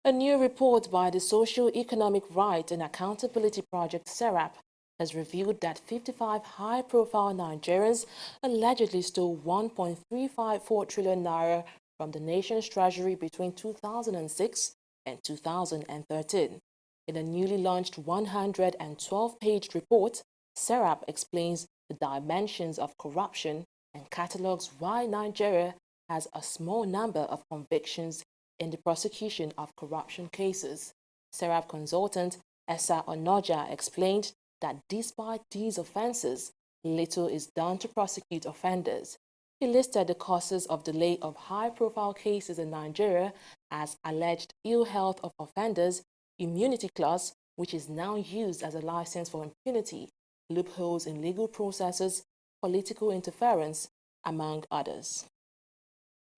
A new report by the Socio-Economic Rights and Accountability Project SERAP has revealed that 55 high-profile Nigerians allegedly stole 1.354 trillion naira from the nation's treasury between 2006 and 2013. In a newly launched 112-page report, SERAP explains the dimensions of corruption and catalogues why Nigeria has a small number of convictions in the prosecution of corruption cases. SERAP consultant Esa Onoja explained that despite these offences, little is done to prosecute offenders. He listed the causes of delay of high-profile cases in Nigeria as alleged ill health of offenders, immunity clause, which is now used as a license for impunity, loopholes in legal processes, political interference, among others.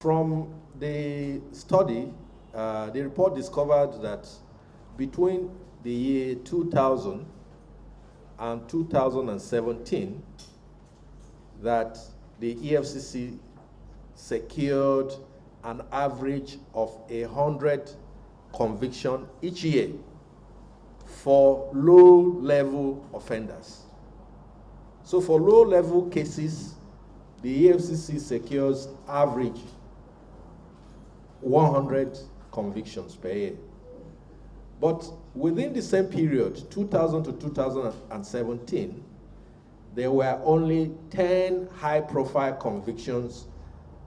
From the study, the report discovered that between the year 2000 and 2017, that the EFCC secured an average of 100 convictions each year for low-level offenders. So for low-level cases, the EFCC secures average 100 convictions per year. But within the same period, 2000 to 2017, there were only 10 high-profile convictions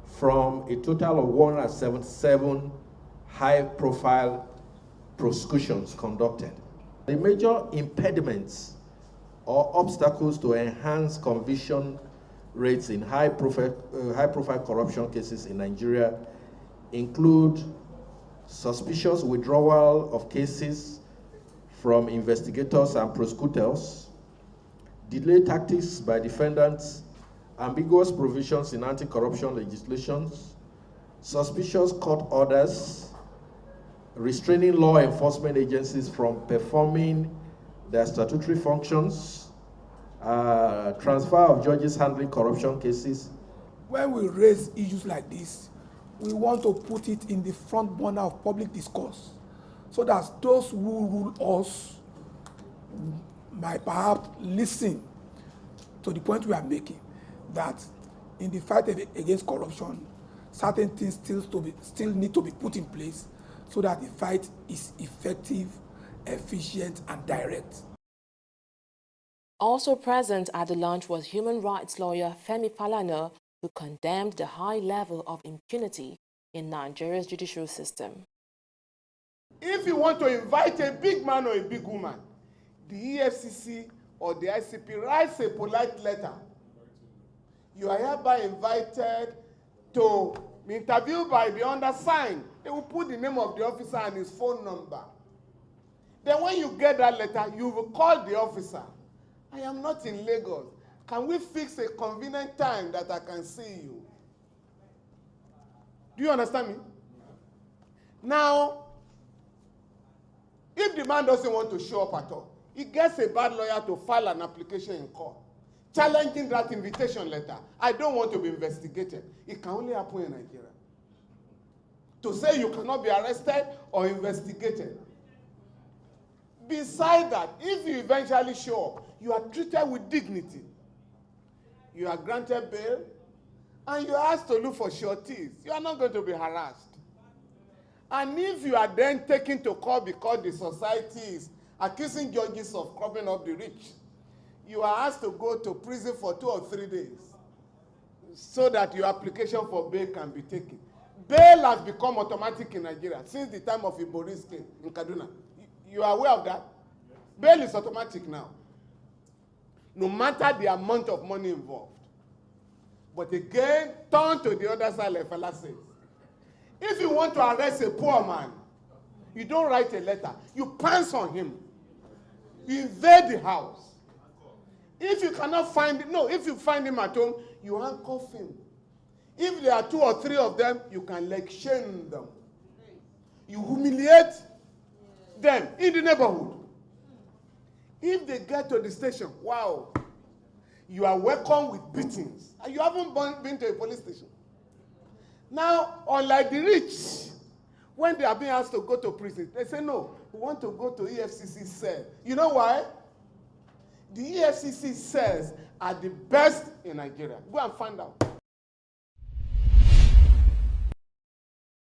from a total of 177 high-profile prosecutions conducted. The major impediments or obstacles to enhance conviction rates in high-profile corruption cases in Nigeria include suspicious withdrawal of cases from investigators and prosecutors, delay tactics by defendants, ambiguous provisions in anti-corruption legislations, suspicious court orders, restraining law enforcement agencies from performing their statutory functions, transfer of judges handling corruption cases. When we raise issues like this, we want to put it in the front burner of public discourse so that those who rule us might perhaps listen to the point we are making, that in the fight against corruption, certain things still need to be put in place so that the fight is effective, efficient, and direct. Also present at the launch was human rights lawyer Femi Falana, who condemned the high level of impunity in Nigeria's judicial system. If you want to invite a big man or a big woman, the EFCC or the ICP writes a polite letter. You are hereby invited to be interviewed by the undersigned. They will put the name of the officer and his phone number. Then when you get that letter, you will call the officer. I am not in Lagos. Can we fix a convenient time that I can see you? Do you understand me? Now, if the man doesn't want to show up at all, he gets a bad lawyer to file an application in court, challenging that invitation letter. I don't want to be investigated. It can only happen in Nigeria. To say you cannot be arrested or investigated. Besides that, if you eventually show up, you are treated with dignity. You are granted bail, and you are asked to look for sureties. You are not going to be harassed. And if you are then taken to court because the society is accusing judges of covering up the rich, you are asked to go to prison for 2 or 3 days so that your application for bail can be taken. Bail has become automatic in Nigeria since the time of Ibori's case in Kaduna. You are aware of that? Bail is automatic now, no matter the amount of money involved. But again, turn to the other side, like fella says. If you want to arrest a poor man, you don't write a letter. You pounce on him. You invade the house. If you cannot find him, if you find him at home, you handcuff him. If there are 2 or 3 of them, you can lecture them. You humiliate them in the neighborhood. If they get to the station, wow, you are welcome with beatings. And you haven't been to a police station. Now, unlike the rich, When they are being asked to go to prison, they say, no, we want to go to EFCC cell. You know why? The EFCC cells are the best in Nigeria. Go and find out.